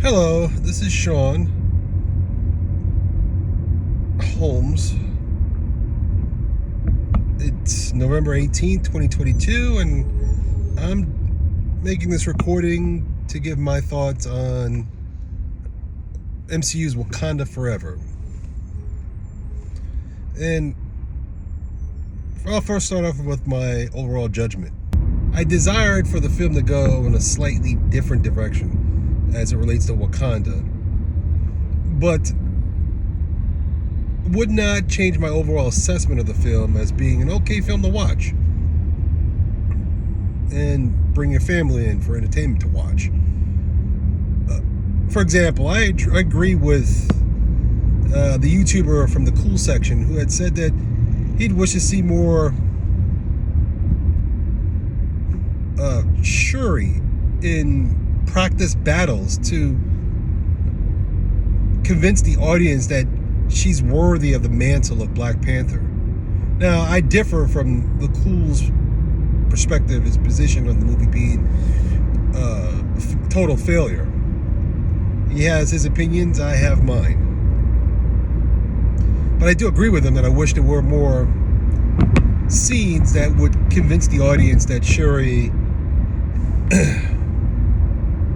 Hello, this is Sean Holmes. It's November 18th, 2022, and I'm making this recording to give my thoughts on MCU's Wakanda Forever. And I'll first start off with my overall judgment. I desired for the film to go in a slightly different direction as it relates to Wakanda, but would not change my overall assessment of the film as being an okay film to watch and bring your family in for entertainment to watch. For example, I agree with the YouTuber from the Cool section who had said that he'd wish to see more Shuri in practice battles to convince the audience that she's worthy of the mantle of Black Panther. Now, I differ from the Cool's perspective, his position on the movie being total failure. He has his opinions, I have mine. But I do agree with him that I wish there were more scenes that would convince the audience that Shuri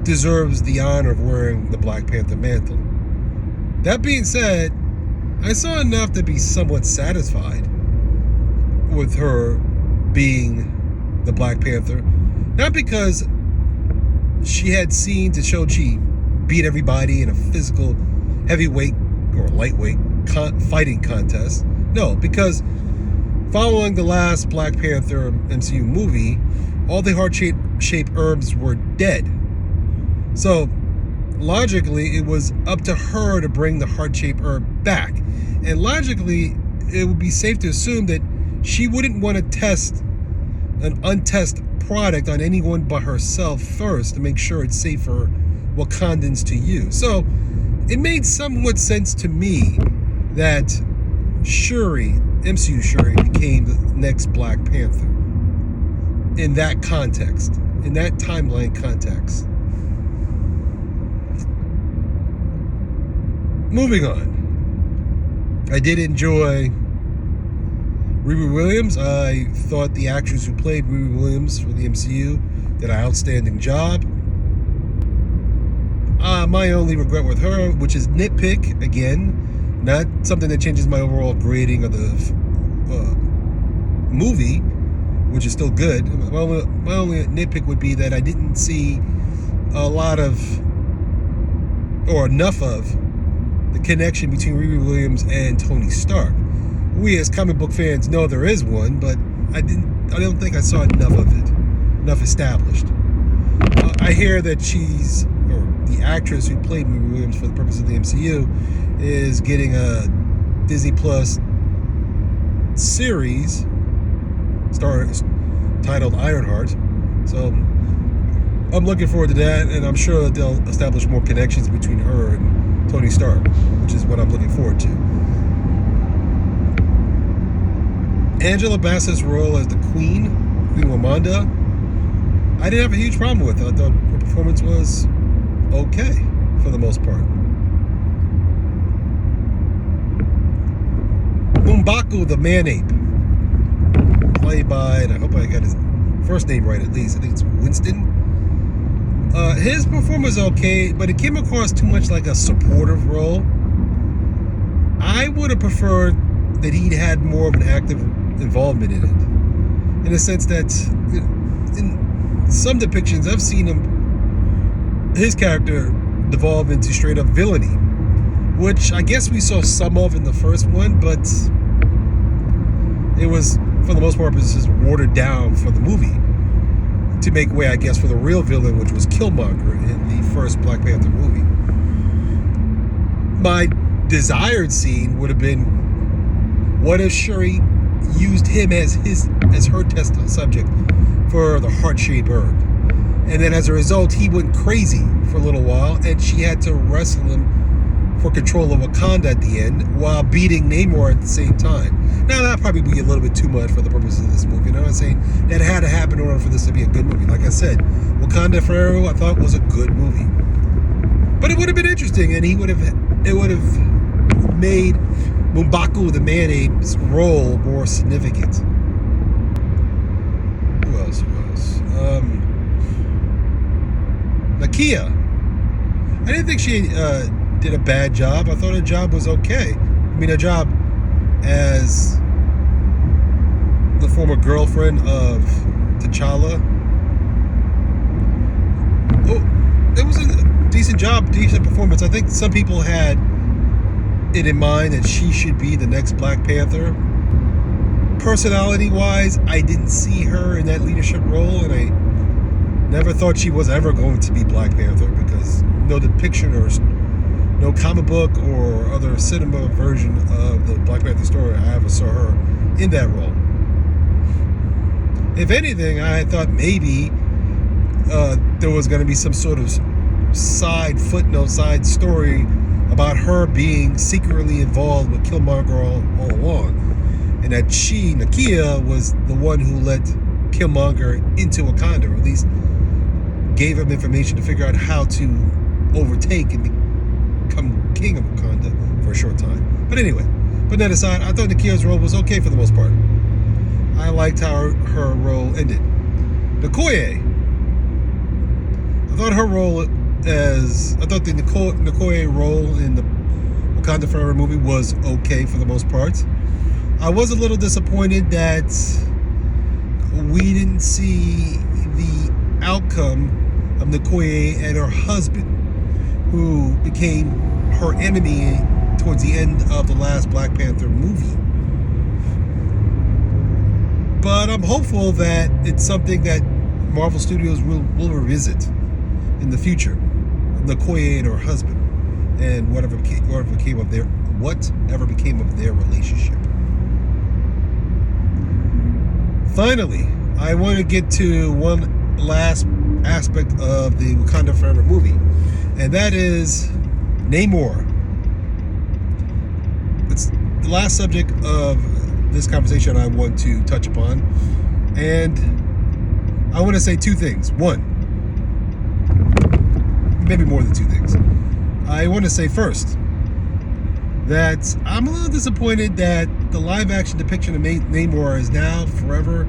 deserves the honor of wearing the Black Panther mantle. That being said, I saw enough to be somewhat satisfied with her being the Black Panther. Not because she had scenes that showed she beat everybody in a physical heavyweight or lightweight fighting contest. No, because following the last Black Panther MCU movie, all the heart-shaped herbs were dead. So, logically, it was up to her to bring the heart-shaped herb back. And logically, it would be safe to assume that she wouldn't want to test an untested product on anyone but herself first to make sure it's safe for Wakandans to use. So, it made somewhat sense to me that Shuri, MCU Shuri, became the next Black Panther. In that context, in that timeline context. Moving on. I did enjoy Riri Williams. I thought the actress who played Riri Williams for the MCU did an outstanding job. My only regret with her, which is nitpick, again, not something that changes my overall grading of the movie, which is still good. My only nitpick would be that I didn't see a lot of, or enough of, the connection between Riri Williams and Tony Stark. We as comic book fans know there is one, but I don't think I saw enough of it, enough established. I hear that the actress who played Riri Williams for the purpose of the MCU is getting a Disney Plus series titled Ironheart. So I'm looking forward to that, and I'm sure that they'll establish more connections between her and Tony Stark, which is what I'm looking forward to. Angela Bassett's role as the Queen Wamanda, I didn't have a huge problem with. I thought her performance was okay for the most part. M'Baku the Man-Ape, played by, and I hope I got his first name right at least, I think it's Winston. His performance was okay, but it came across too much like a supportive role. I would have preferred that he'd had more of an active involvement in it. In a sense that, in some depictions, I've seen his character devolve into straight up villainy, which I guess we saw some of in the first one, but it was, for the most part, just watered down for the movie to make way, I guess, for the real villain, which was Killmonger in the first Black Panther movie. My desired scene would have been, what if Shuri used him as her test subject for the heart-shaped herb? And then as a result, he went crazy for a little while, and she had to wrestle him for control of Wakanda at the end while beating Namor at the same time. Now, that'd probably be a little bit too much for the purposes of this movie. You know what I'm saying? That had to happen in order for this to be a good movie. Like I said, Wakanda Forever, I thought was a good movie. But it would have been interesting, and it would have made M'Baku the Mayonnaise role more significant. Who else? Nakia. I didn't think she did a bad job. I thought her job was okay. I mean, her job as the former girlfriend of T'Challa. Oh, it was a decent job, decent performance. I think some people had it in mind that she should be the next Black Panther. Personality-wise, I didn't see her in that leadership role, and I never thought she was ever going to be Black Panther because no depiction or no comic book or other cinema version of the Black Panther story I ever saw her in that role. If anything, I thought maybe there was going to be some sort of side story about her being secretly involved with Killmonger all along. And that she, Nakia, was the one who let Killmonger into Wakanda, or at least gave him information to figure out how to overtake and become king of Wakanda for a short time. But anyway, putting that aside, I thought Nakia's role was okay for the most part. I liked how her role ended. Okoye. I thought the Okoye role in the Wakanda Forever movie was okay for the most part. I was a little disappointed that we didn't see the outcome of Okoye and her husband, who became her enemy towards the end of the last Black Panther movie. But I'm hopeful that it's something that Marvel Studios will revisit in the future. Okoye and her husband, and whatever became of their relationship. Finally, I want to get to one last aspect of the Wakanda Forever movie, and that is Namor. It's the last subject of this conversation I want to touch upon, and I want to say two things. One, maybe more than two things. I want to say first that I'm a little disappointed that the live-action depiction of Namor is now forever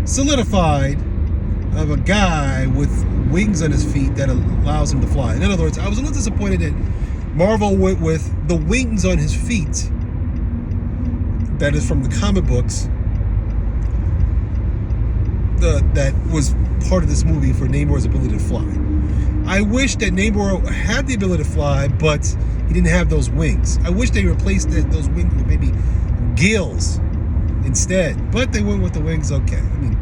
solidified of a guy with wings on his feet that allows him to fly. In other words, I was a little disappointed that Marvel went with the wings on his feet that is from the comic books that was part of this movie for Namor's ability to fly. I wish that Namor had the ability to fly, but he didn't have those wings. I wish they replaced those wings with maybe gills instead, but they went with the wings. Okay. I mean,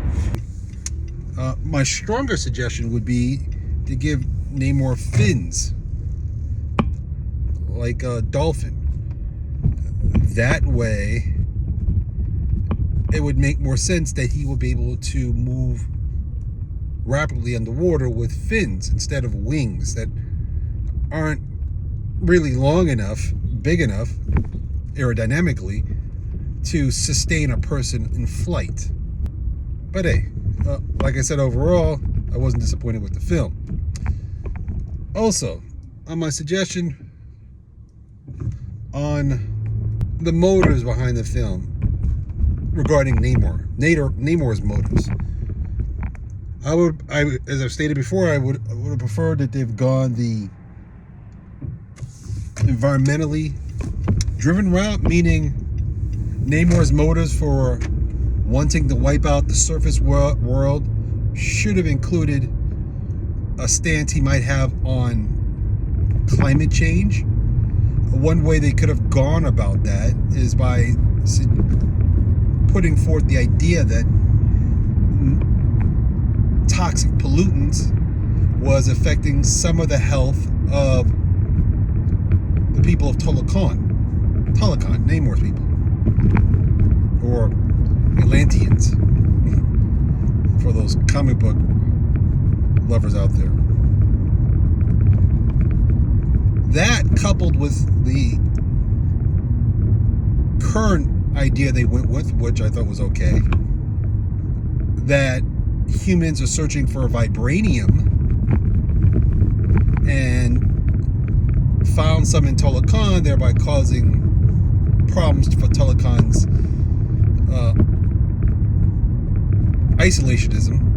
my stronger suggestion would be to give Namor fins, like a dolphin. That way, it would make more sense that he would be able to move rapidly underwater with fins instead of wings that aren't really long enough, big enough, aerodynamically, to sustain a person in flight. But hey, like I said, overall, I wasn't disappointed with the film. Also, on my suggestion on the motives behind the film regarding Namor's motives, as I've stated before, I would have preferred that they've gone the environmentally driven route, meaning Namor's motives for wanting to wipe out the surface world should have included a stance he might have on climate change. One way they could have gone about that is by putting forth the idea that toxic pollutants was affecting some of the health of the people of Talokan, Namor's people, or Atlanteans, for those comic book lovers out there. That, coupled with the current idea they went with, which I thought was okay, that humans are searching for vibranium, and found some in Talokan, thereby causing problems for Talokan's isolationism,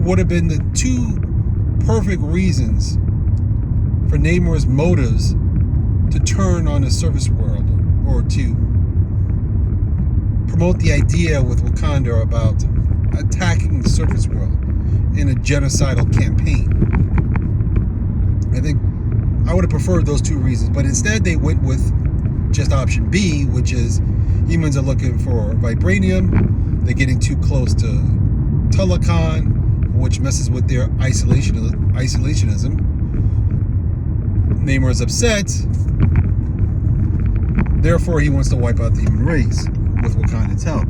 would have been the two perfect reasons for Namor's motives to turn on the surface world, or to promote the idea with Wakanda about attacking the surface world in a genocidal campaign. I think I would have preferred those two reasons, but instead they went with just option B, which is humans are looking for vibranium, they're getting too close to Talokan, which messes with their isolationism. Namor is upset, therefore he wants to wipe out the human race with Wakanda's help.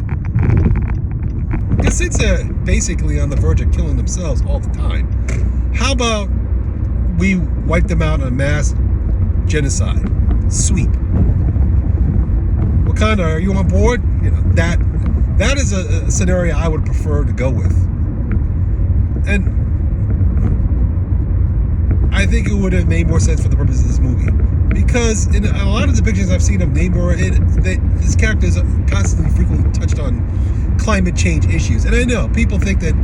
Because since they're basically on the verge of killing themselves all the time, how about we wipe them out in a mass genocide sweep? Wakanda, are you on board? You know, that is a scenario I would prefer to go with. And I think it would have made more sense for the purpose of this movie. Because in a lot of the pictures I've seen of Namor, this character is constantly, frequently touched on climate change issues. And I know people think that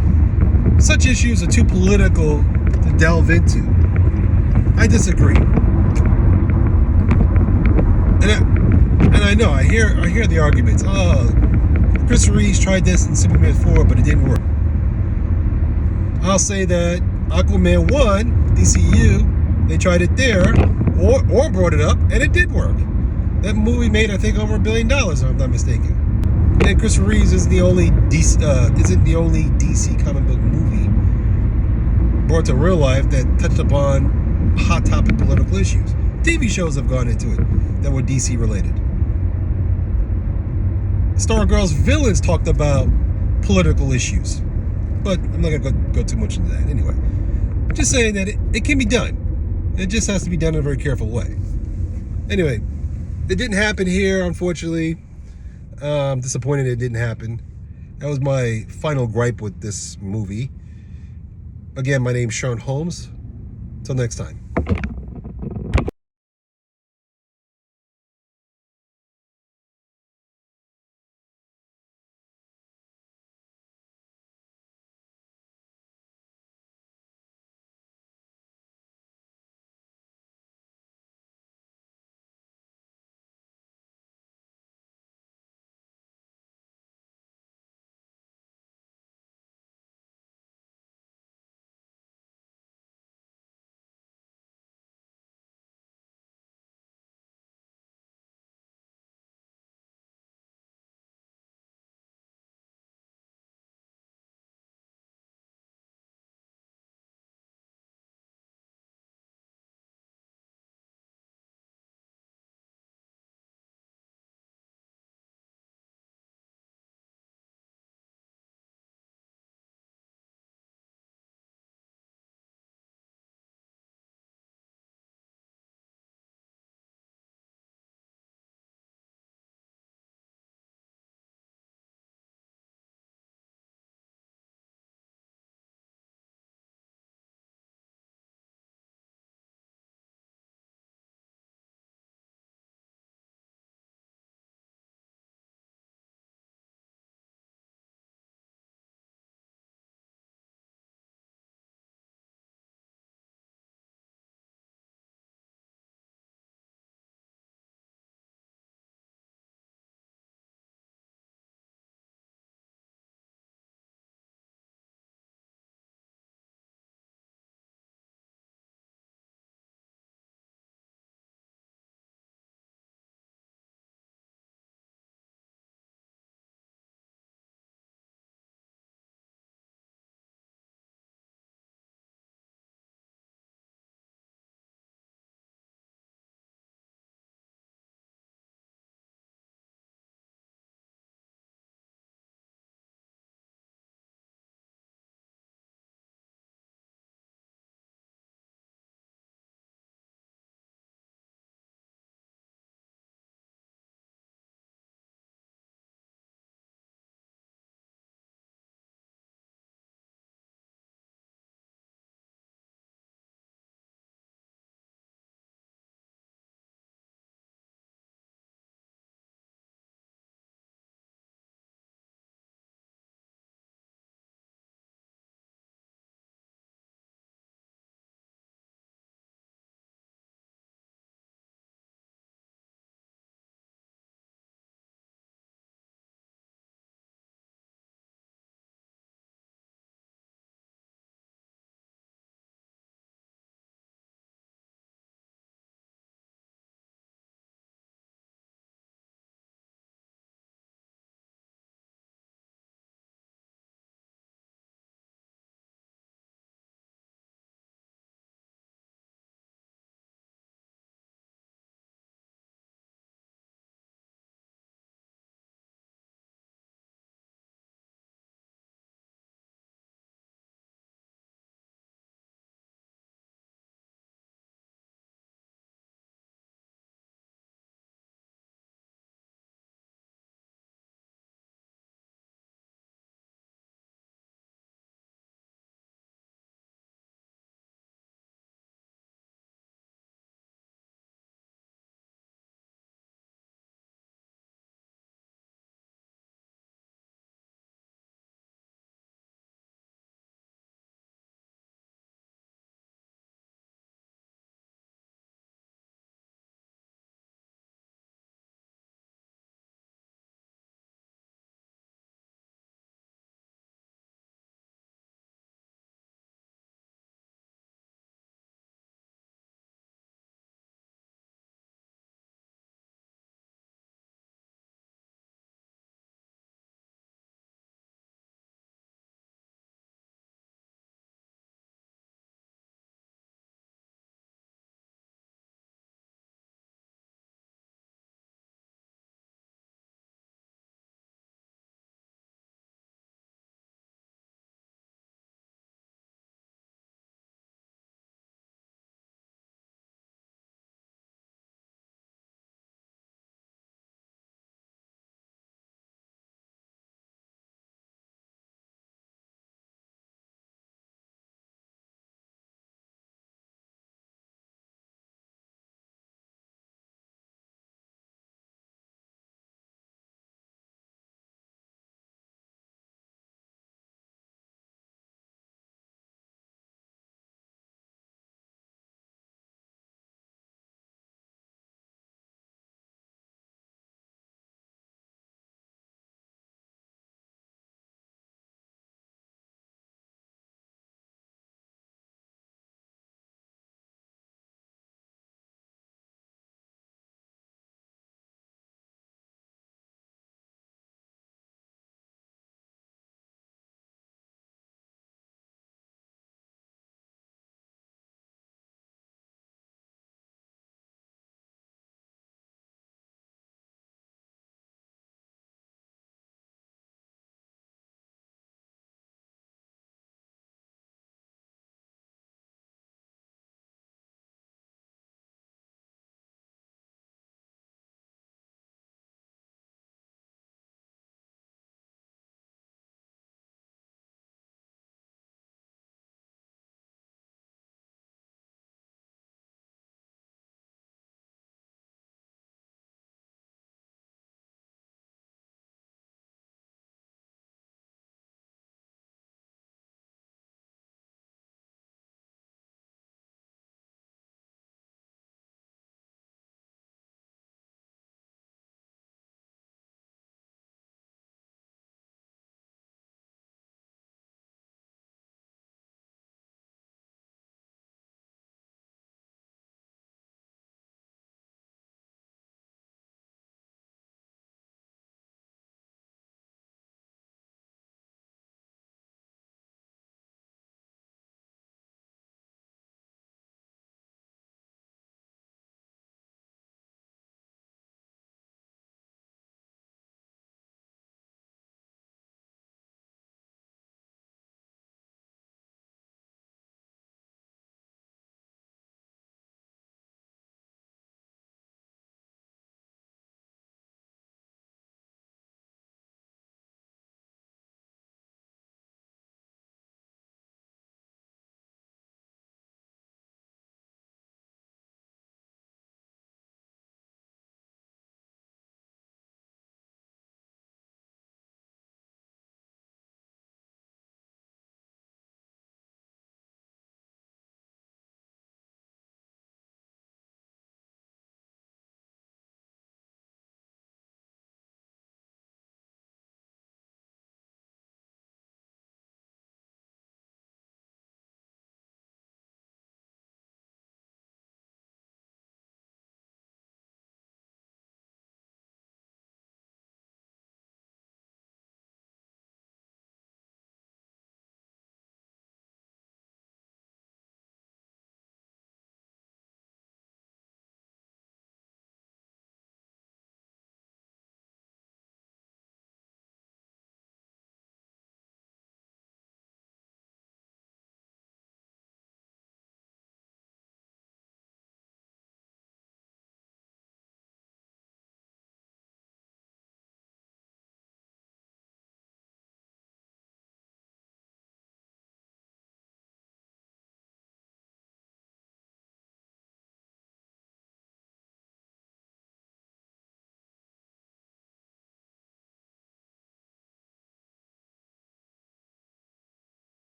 such issues are too political to delve into. I disagree. And I know, I hear the arguments. Oh, Chris Reeves tried this in Superman 4, but it didn't work. I'll say that Aquaman 1, DCU, they tried it there, or brought it up, and it did work. That movie made, I think, over $1 billion, if I'm not mistaken. And Chris Reeves isn't the only DC comic book movie brought to real life that touched upon hot topic political issues. TV shows have gone into it that were DC related. Stargirl's villains talked about political issues, but I'm not gonna go too much into that. Anyway, just saying that it can be done. It just has to be done in a very careful way. Anyway, it didn't happen here, unfortunately. I'm disappointed it didn't happen. That was my final gripe with this movie. Again, my name's Sean Holmes. Until next time.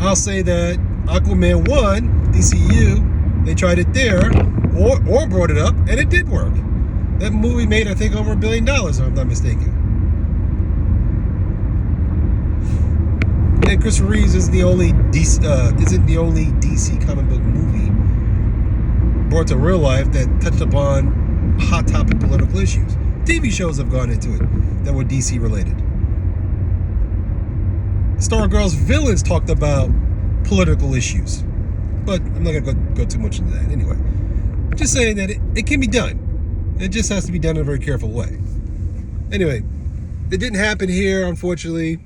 I'll say that Aquaman 1, DCU, they tried it there, or brought it up, and it did work. That movie made, I think, over $1 billion, if I'm not mistaken. And Christopher Reeves isn't the only DC comic book movie brought to real life that touched upon hot topic political issues. TV shows have gone into it that were DC related. Stargirl's villains talked about political issues, but I'm not gonna go too much into that anyway. Just saying that it can be done. It just has to be done in a very careful way. Anyway, it didn't happen here, unfortunately.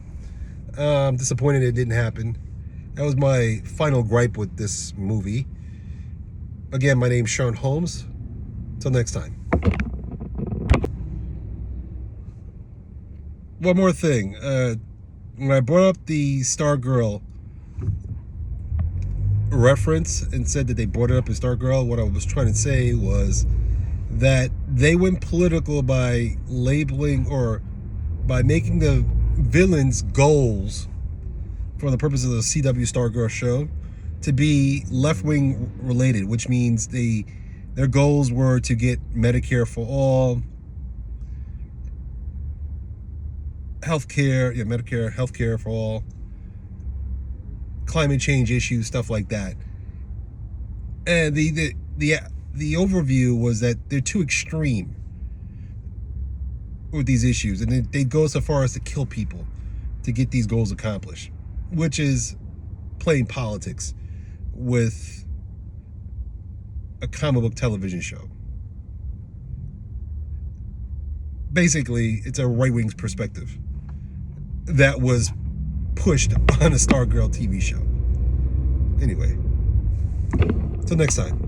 I'm disappointed it didn't happen. That was my final gripe with this movie. Again, my name's Sean Holmes. Until next time. One more thing. When I brought up the Stargirl reference and said that they brought it up as Stargirl, what I was trying to say was that they went political by labeling or by making the villains' goals for the purpose of the CW Stargirl show to be left-wing related, which means their goals were to get Medicare for all, healthcare for all, climate change issues, stuff like that. And the overview was that they're too extreme with these issues, and they go so far as to kill people to get these goals accomplished, which is playing politics with a comic book television show. Basically, it's a right-wing perspective that was pushed on a Stargirl TV show. Anyway, till next time.